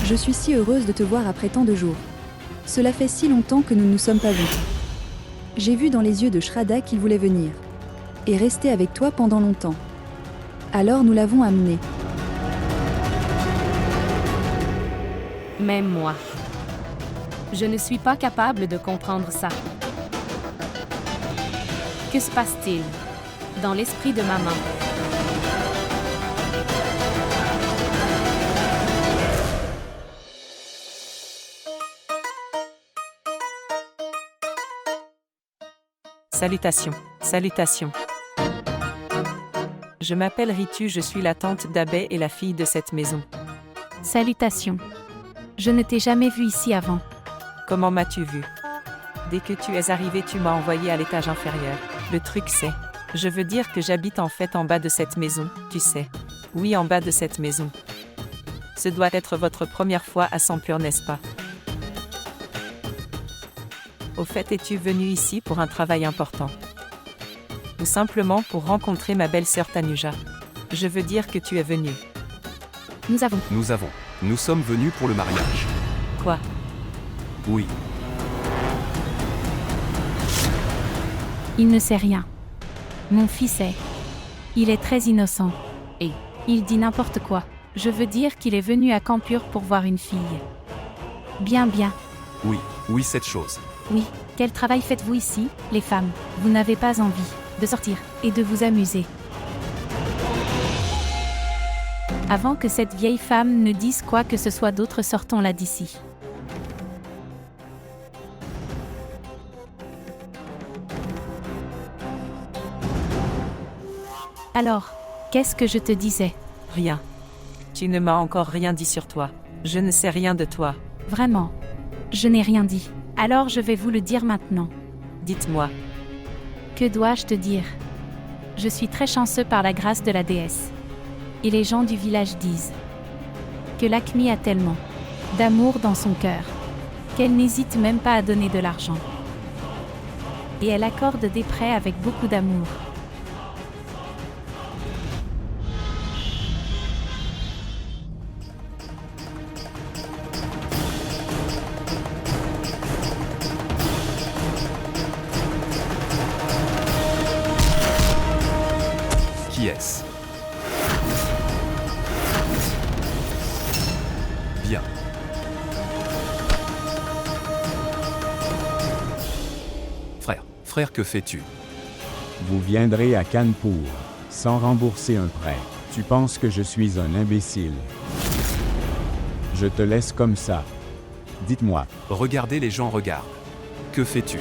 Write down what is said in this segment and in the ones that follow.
Je suis si heureuse de te voir après tant de jours. Cela fait si longtemps que nous ne nous sommes pas vus. J'ai vu dans les yeux de Shraddha qu'il voulait venir. Et rester avec toi pendant longtemps. Alors nous l'avons amené. Même moi. Je ne suis pas capable de comprendre ça. Que se passe-t-il dans l'esprit de maman? Salutations, salutations. Je m'appelle Ritu, je suis la tante d'Abhay et la fille de cette maison. Salutations. Je ne t'ai jamais vu ici avant. Comment m'as-tu vu? Dès que tu es arrivé, tu m'as envoyé à l'étage inférieur. Le truc c'est, je veux dire que j'habite en fait en bas de cette maison, tu sais. Oui, en bas de cette maison. Ce doit être votre première fois à Sampur, n'est-ce pas? Au fait, es-tu venu ici pour un travail important? Ou simplement pour rencontrer ma belle-sœur Tanuja? Je veux dire que tu es venu. Nous sommes venus pour le mariage. Quoi? Oui. Il ne sait rien. Mon fils est. Il est très innocent. Et il dit n'importe quoi. Je veux dire qu'il est venu à Kanpur pour voir une fille. Bien. Oui, cette chose. Oui. Quel travail faites-vous ici, les femmes? Vous n'avez pas envie de sortir et de vous amuser. Avant que cette vieille femme ne dise quoi que ce soit d'autre, sortons-la d'ici. Alors, qu'est-ce que je te disais? Rien. Tu ne m'as encore rien dit sur toi. Je ne sais rien de toi. Vraiment. Je n'ai rien dit. Alors je vais vous le dire maintenant. Dites-moi. Que dois-je te dire? Je suis très chanceux par la grâce de la déesse. Et les gens du village disent que Lakshmi a tellement d'amour dans son cœur qu'elle n'hésite même pas à donner de l'argent. Et elle accorde des prêts avec beaucoup d'amour. Qui est-ce? Bien. Frère, que fais-tu? Vous viendrez à Kanpur, sans rembourser un prêt. Tu penses que je suis un imbécile? Je te laisse comme ça. Dites-moi. Regardez, les gens regardent. Que fais-tu?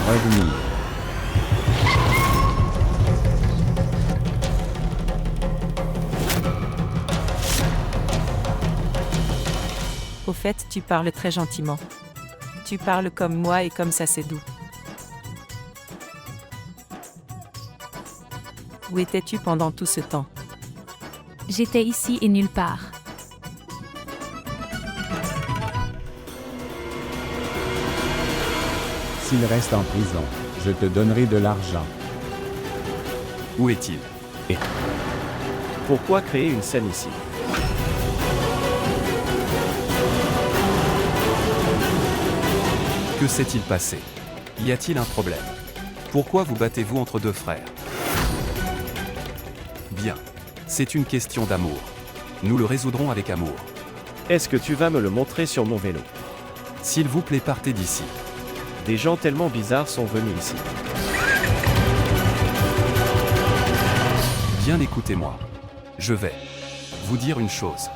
Revenir. Au fait, tu parles très gentiment. Tu parles comme moi et comme ça c'est doux. Où étais-tu pendant tout ce temps? J'étais ici et nulle part. S'il reste en prison, je te donnerai de l'argent. Où est-il? Pourquoi créer une scène ici? Que s'est-il passé? Y a-t-il un problème? Pourquoi vous battez-vous entre deux frères? Bien. C'est une question d'amour. Nous le résoudrons avec amour. Est-ce que tu vas me le montrer sur mon vélo? S'il vous plaît, partez d'ici. Des gens tellement bizarres sont venus ici. Bien, écoutez-moi. Je vais vous dire une chose.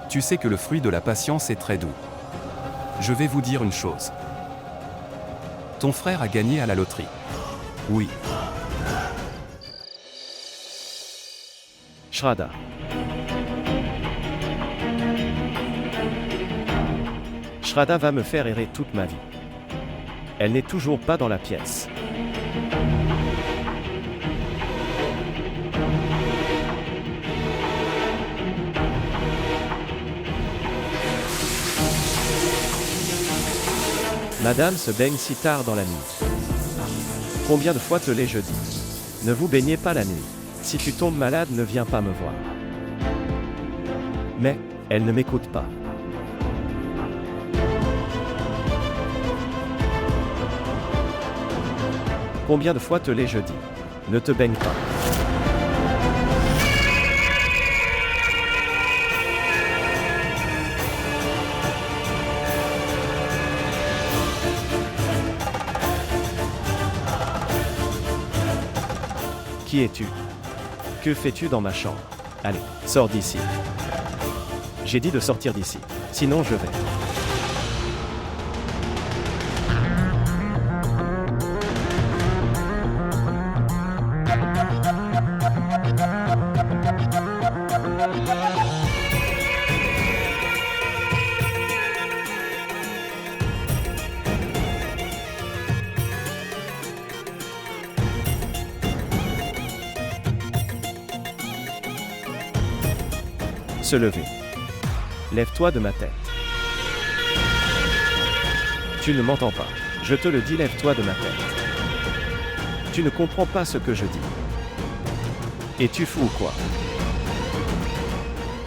Tu sais que le fruit de la patience est très doux. Je vais vous dire une chose. Ton frère a gagné à la loterie. Oui. Shraddha. Shraddha va me faire errer toute ma vie. Elle n'est toujours pas dans la pièce. Madame se baigne si tard dans la nuit. Combien de fois te l'ai-je dit? Ne vous baignez pas la nuit. Si tu tombes malade, ne viens pas me voir. Mais, elle ne m'écoute pas. Combien de fois te l'ai-je dit? Ne te baigne pas. Qui es-tu? Que fais-tu dans ma chambre? Allez, sors d'ici. J'ai dit de sortir d'ici. Sinon je vais. Se lever. Lève-toi de ma tête. Tu ne m'entends pas. Je te le dis, lève-toi de ma tête. Tu ne comprends pas ce que je dis. Es-tu fou ou quoi?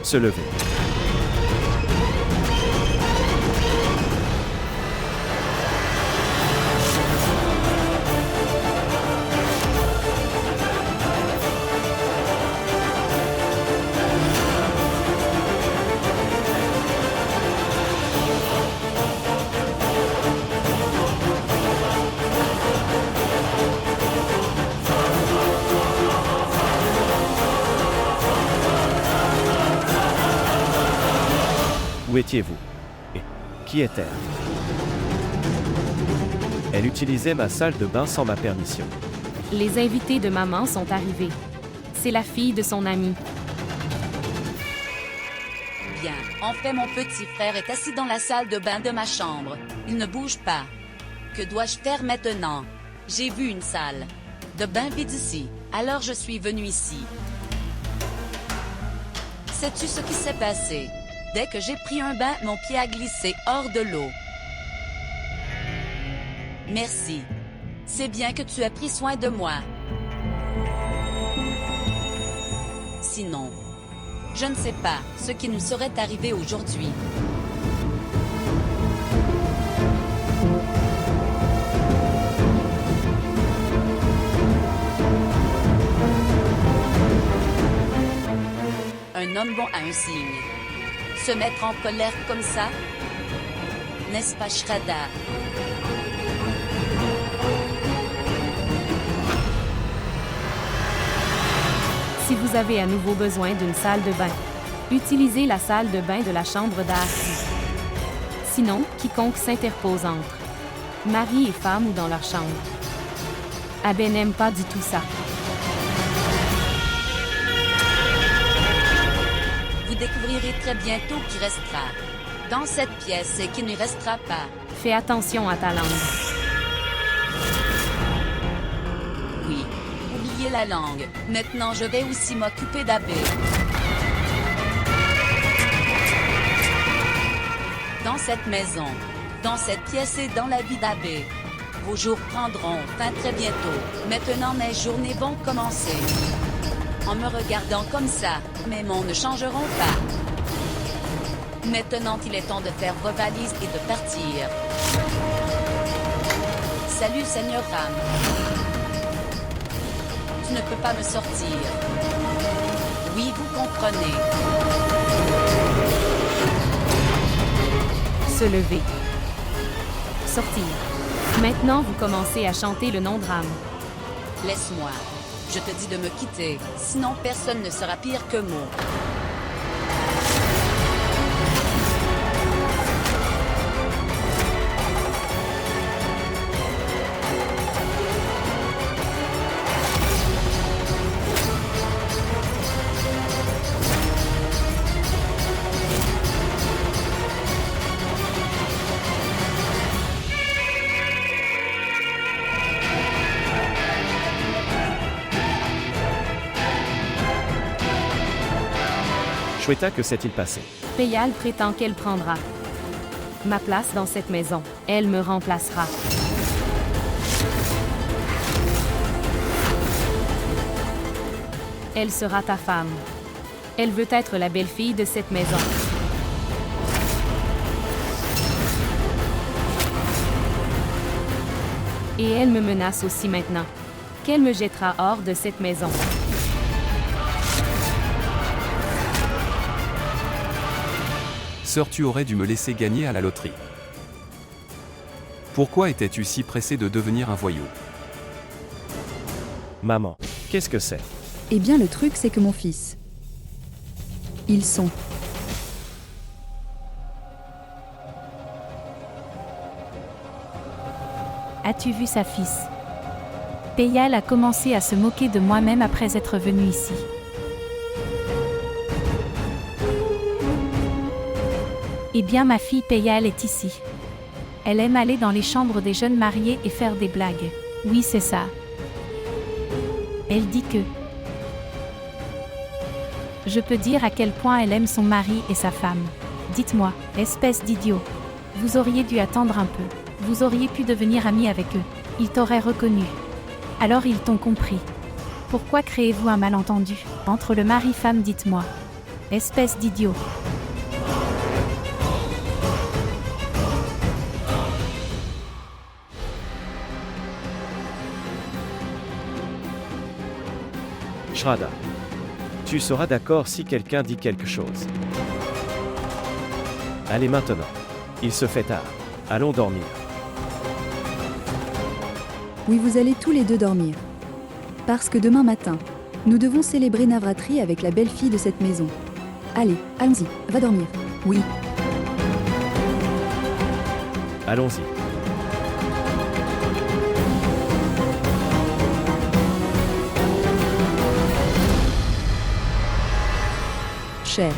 Se lever. Où étiez-vous? Et qui est-elle? Elle utilisait ma salle de bain sans ma permission. Les invités de maman sont arrivés. C'est la fille de son ami. Bien, en fait, mon petit frère est assis dans la salle de bain de ma chambre. Il ne bouge pas. Que dois-je faire maintenant? J'ai vu une salle de bain vide ici, alors je suis venu ici. Sais-tu ce qui s'est passé? Dès que j'ai pris un bain, mon pied a glissé hors de l'eau. Merci. C'est bien que tu aies pris soin de moi. Sinon, je ne sais pas ce qui nous serait arrivé aujourd'hui. Un homme bon a un signe. Se mettre en colère comme ça? N'est-ce pas, Shraddha? Si vous avez à nouveau besoin d'une salle de bain, utilisez la salle de bain de la chambre d'Arti. Sinon, quiconque s'interpose entre mari et femme ou dans leur chambre. Abbé n'aime pas du tout ça. Vous découvrirez très bientôt qui restera dans cette pièce et qui ne restera pas. Fais attention à ta langue. Oui, oubliez la langue. Maintenant, je vais aussi m'occuper d'Abbé. Dans cette maison, dans cette pièce et dans la vie d'Abbé, vos jours prendront fin très bientôt. Maintenant, mes journées vont commencer. En me regardant comme ça, mes mots ne changeront pas. Maintenant, il est temps de faire vos valises et de partir. Salut, Seigneur Ram. Tu ne peux pas me sortir. Oui, vous comprenez. Se lever. Sortir. Maintenant, vous commencez à chanter le nom de Ram. Laisse-moi. Je te dis de me quitter, sinon personne ne sera pire que moi. Shweta, que s'est-il passé? Peyal prétend qu'elle prendra ma place dans cette maison. Elle me remplacera. Elle sera ta femme. Elle veut être la belle-fille de cette maison. Et elle me menace aussi maintenant. Qu'elle me jettera hors de cette maison. Sœur, tu aurais dû me laisser gagner à la loterie. Pourquoi étais-tu si pressé de devenir un voyou? Maman, qu'est-ce que c'est? Eh bien, le truc, c'est que mon fils. Ils sont. As-tu vu sa fille? Peyal a commencé à se moquer de moi-même après être venu ici. Eh bien, ma fille Peyal est ici. Elle aime aller dans les chambres des jeunes mariés et faire des blagues. Oui, c'est ça. Elle dit que... Je peux dire à quel point elle aime son mari et sa femme. Dites-moi, espèce d'idiot. Vous auriez dû attendre un peu. Vous auriez pu devenir ami avec eux. Ils t'auraient reconnu. Alors ils t'ont compris. Pourquoi créez-vous un malentendu entre le mari-femme, dites-moi. Espèce d'idiot. Shraddha. Tu seras d'accord si quelqu'un dit quelque chose. Allez maintenant. Il se fait tard. Allons dormir. Oui, vous allez tous les deux dormir. Parce que demain matin, nous devons célébrer Navratri avec la belle-fille de cette maison. Allez, allons-y, va dormir. Oui. Allons-y. Cher.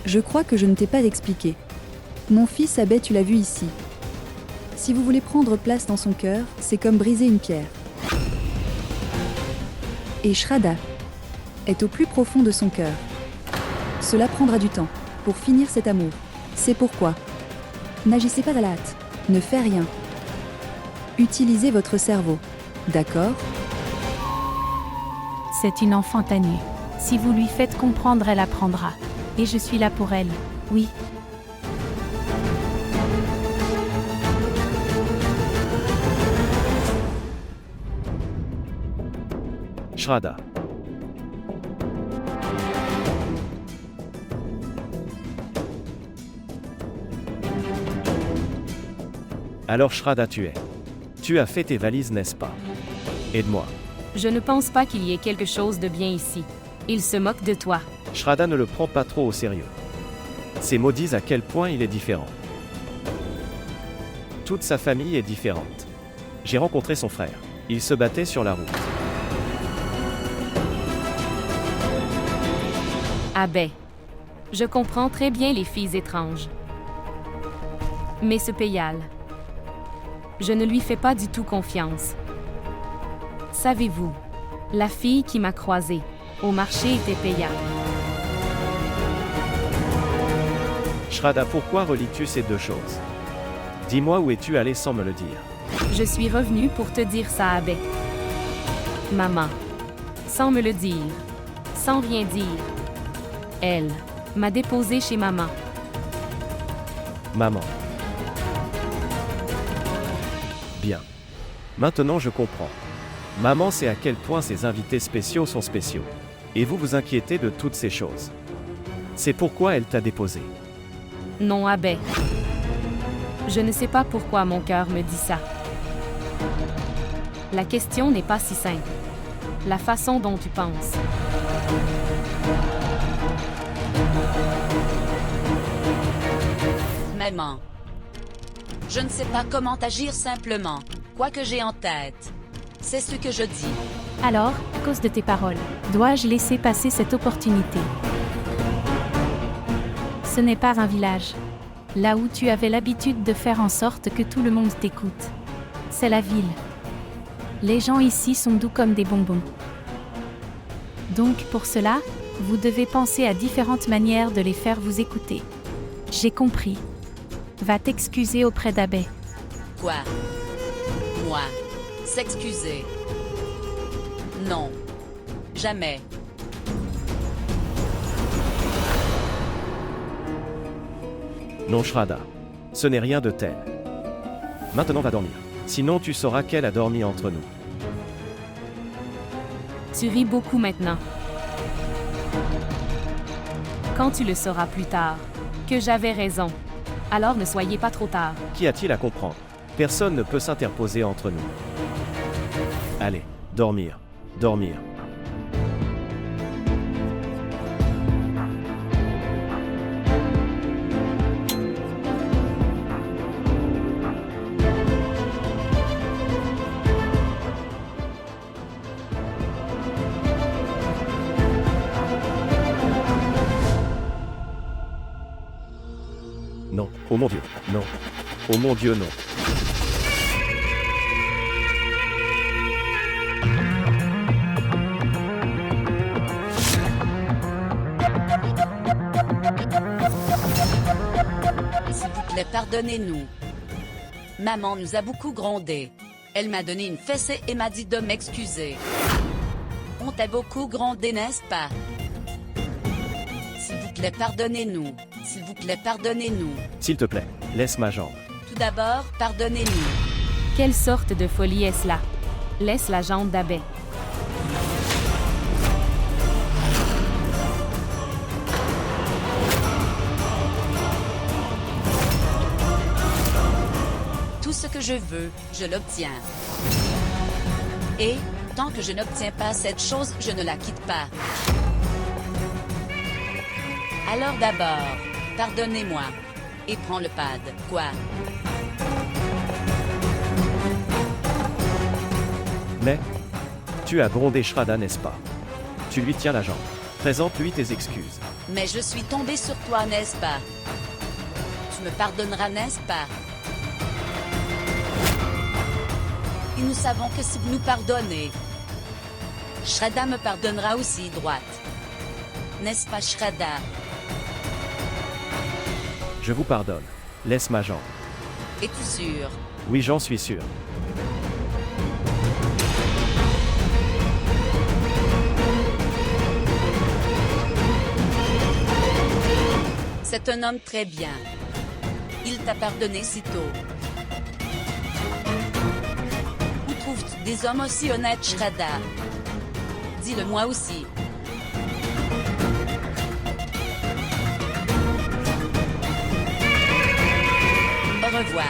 Je crois que je ne t'ai pas expliqué. Mon fils Abhay, tu l'as vu ici. Si vous voulez prendre place dans son cœur, c'est comme briser une pierre. Et Shraddha est au plus profond de son cœur. Cela prendra du temps pour finir cet amour. C'est pourquoi. N'agissez pas à la hâte. Ne faites rien. Utilisez votre cerveau. D'accord? C'est une enfant tannée. Si vous lui faites comprendre, elle apprendra. Et je suis là pour elle. Oui. Shraddha. Alors Shraddha, tu as fait tes valises, n'est-ce pas? Aide-moi. Je ne pense pas qu'il y ait quelque chose de bien ici. Il se moque de toi. Shraddha ne le prend pas trop au sérieux. Ces mots disent à quel point il est différent. Toute sa famille est différente. J'ai rencontré son frère. Il se battait sur la route. Abhay. Je comprends très bien les filles étranges. Mais ce Peyal, je ne lui fais pas du tout confiance. Savez-vous, la fille qui m'a croisée au marché était Peyal. Shraddha, pourquoi relis-tu ces deux choses? Dis-moi où es-tu allé sans me le dire. Je suis revenue pour te dire ça, Abhay. Maman, sans me le dire, sans rien dire, elle m'a déposé chez maman. Maman. Bien. Maintenant je comprends. Maman sait à quel point ses invités spéciaux sont spéciaux. Et vous vous inquiétez de toutes ces choses. C'est pourquoi elle t'a déposé. Non, Abhay. Je ne sais pas pourquoi mon cœur me dit ça. La question n'est pas si simple. La façon dont tu penses. Maman. Je ne sais pas comment agir simplement. Quoi que j'ai en tête. C'est ce que je dis. Alors, à cause de tes paroles, dois-je laisser passer cette opportunité? Ce n'est pas un village. Là où tu avais l'habitude de faire en sorte que tout le monde t'écoute. C'est la ville. Les gens ici sont doux comme des bonbons. Donc pour cela, vous devez penser à différentes manières de les faire vous écouter. J'ai compris. Va t'excuser auprès d'Abhay. Quoi? Moi? S'excuser? Non. Jamais. Non, Shraddha. Ce n'est rien de tel. Maintenant va dormir. Sinon tu sauras qu'elle a dormi entre nous. Tu ris beaucoup maintenant. Quand tu le sauras plus tard, que j'avais raison. Alors ne soyez pas trop tard. Qu'y a-t-il à comprendre? Personne ne peut s'interposer entre nous. Allez, dormir. Dormir. Non, oh mon Dieu, non. Oh mon Dieu, non. S'il vous plaît, pardonnez-nous. Maman nous a beaucoup grondé. Elle m'a donné une fessée et m'a dit de m'excuser. On t'a beaucoup grondé, n'est-ce pas? S'il vous plaît, pardonnez-nous. S'il vous plaît, pardonnez-nous. S'il te plaît, laisse ma jambe. Tout d'abord, pardonnez-nous. Quelle sorte de folie est-ce là? Laisse la jambe d'Abbé. Tout ce que je veux, je l'obtiens. Et, tant que je n'obtiens pas cette chose, je ne la quitte pas. Alors d'abord, pardonnez-moi. Et prends le pad. Quoi? Mais, tu as grondé Shraddha, n'est-ce pas? Tu lui tiens la jambe. Présente-lui tes excuses. Mais je suis tombé sur toi, n'est-ce pas? Tu me pardonneras, n'est-ce pas? Et nous savons que si vous nous pardonnez, Shraddha me pardonnera aussi, droite. N'est-ce pas, Shraddha? Je vous pardonne. Laisse ma jambe. Es-tu sûr? Oui, j'en suis sûr. C'est un homme très bien. Il t'a pardonné si tôt. Où trouves-tu des hommes aussi honnêtes, Shraddha? Dis-le-moi aussi. Au revoir.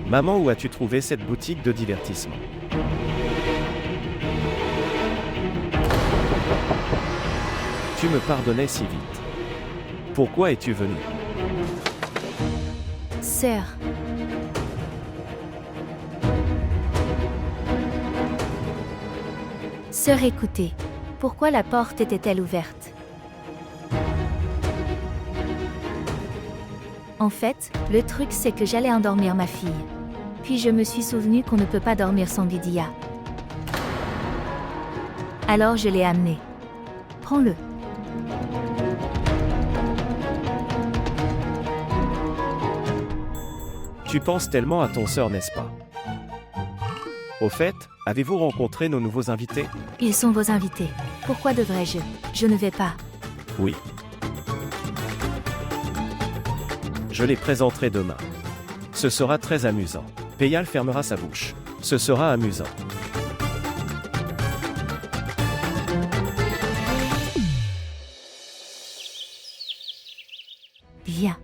Maman, où as-tu trouvé cette boutique de divertissement? Tu me pardonnais si vite. Pourquoi es-tu venu? Sœur. Sœur, écoutez. Pourquoi la porte était-elle ouverte? En fait, le truc c'est que j'allais endormir ma fille. Puis je me suis souvenu qu'on ne peut pas dormir sans Bidia. Alors je l'ai amené. Prends-le. Tu penses tellement à ton sœur, n'est-ce pas? Au fait, avez-vous rencontré nos nouveaux invités? Ils sont vos invités. Pourquoi devrais-je? Je ne vais pas. Oui. Je les présenterai demain. Ce sera très amusant. Peyal fermera sa bouche. Ce sera amusant. Viens.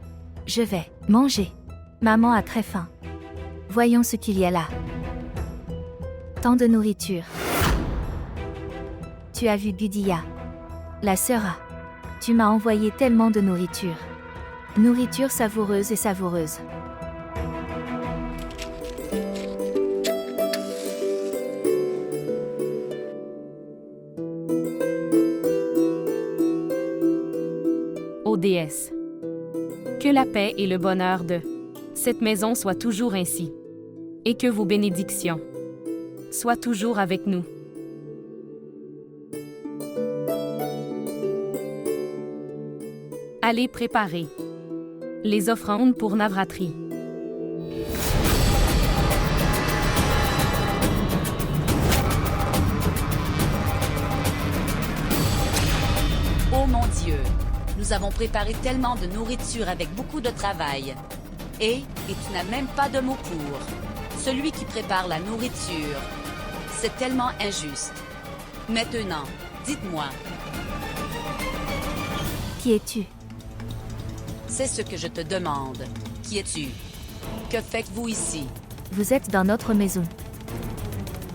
Je vais manger. Maman a très faim. Voyons ce qu'il y a là. Tant de nourriture. Tu as vu Bidia? La sœur a. Tu m'as envoyé tellement de nourriture. Nourriture savoureuse et savoureuse. Ô déesse, que la paix et le bonheur de cette maison soient toujours ainsi, et que vos bénédictions soient toujours avec nous. Allez préparer les offrandes pour Navratri. Oh mon Dieu, nous avons préparé tellement de nourriture avec beaucoup de travail. Et tu n'as même pas de mots pour. Celui qui prépare la nourriture. C'est tellement injuste. Maintenant, dites-moi, Qui es-tu? c'est ce que je te demande. Qui es-tu? Que faites-vous ici? Vous êtes dans notre maison.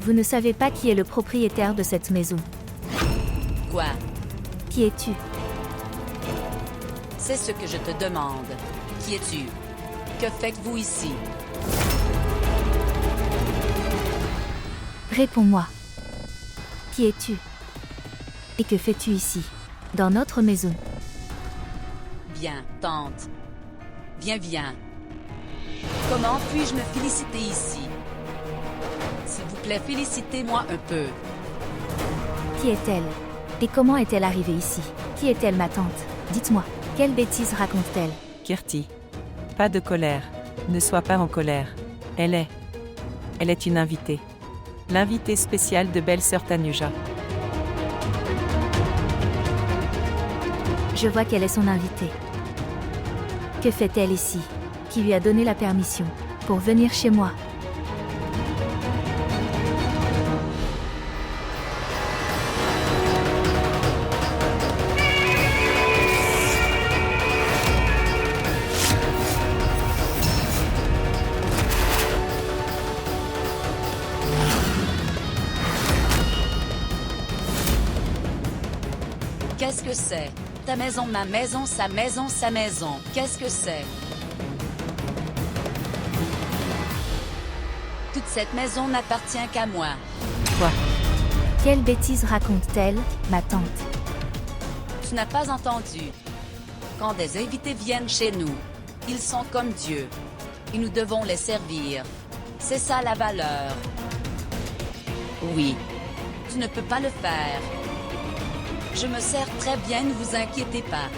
Vous ne savez pas qui est le propriétaire de cette maison. Quoi? Qui es-tu? C'est ce que je te demande. Qui es-tu? Que faites-vous ici? Réponds-moi. Qui es-tu? Et que fais-tu ici, dans notre maison? Bien, tante. Viens. Comment puis-je me féliciter ici? S'il vous plaît, félicitez-moi un peu. Qui est-elle? Et comment est-elle arrivée ici? Qui est-elle, ma tante? Dites-moi, quelle bêtise raconte-t-elle? Kirti. Pas de colère. Ne sois pas en colère. Elle est une invitée. L'invitée spéciale de belle-sœur Tanuja. Je vois qu'elle est son invitée. Que fait-elle ici? Qui lui a donné la permission pour venir chez moi? Qu'est-ce que c'est? Ta maison, ma maison, sa maison, sa maison. Qu'est-ce que c'est? Toute cette maison n'appartient qu'à moi. Quoi? Quelle bêtise raconte-t-elle, ma tante? Tu n'as pas entendu. Quand des invités viennent chez nous, ils sont comme Dieu. Et nous devons les servir. C'est ça la valeur. Oui. Tu ne peux pas le faire. Je me sers très bien, ne vous inquiétez pas.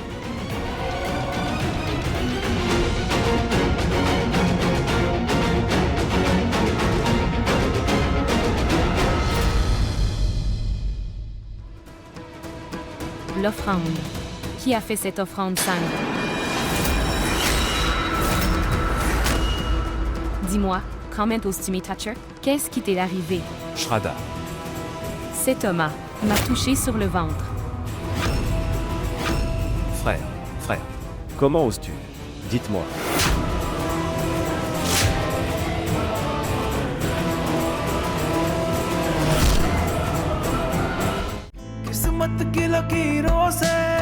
L'offrande. Qui a fait cette offrande sainte? Dis-moi, comment Ostimi Thatcher, qu'est-ce qui t'est arrivé? Shraddha. C'est Thomas, m'a touché sur le ventre. Frère. Comment oses-tu? Dites-moi. किस्मत की लकीरों से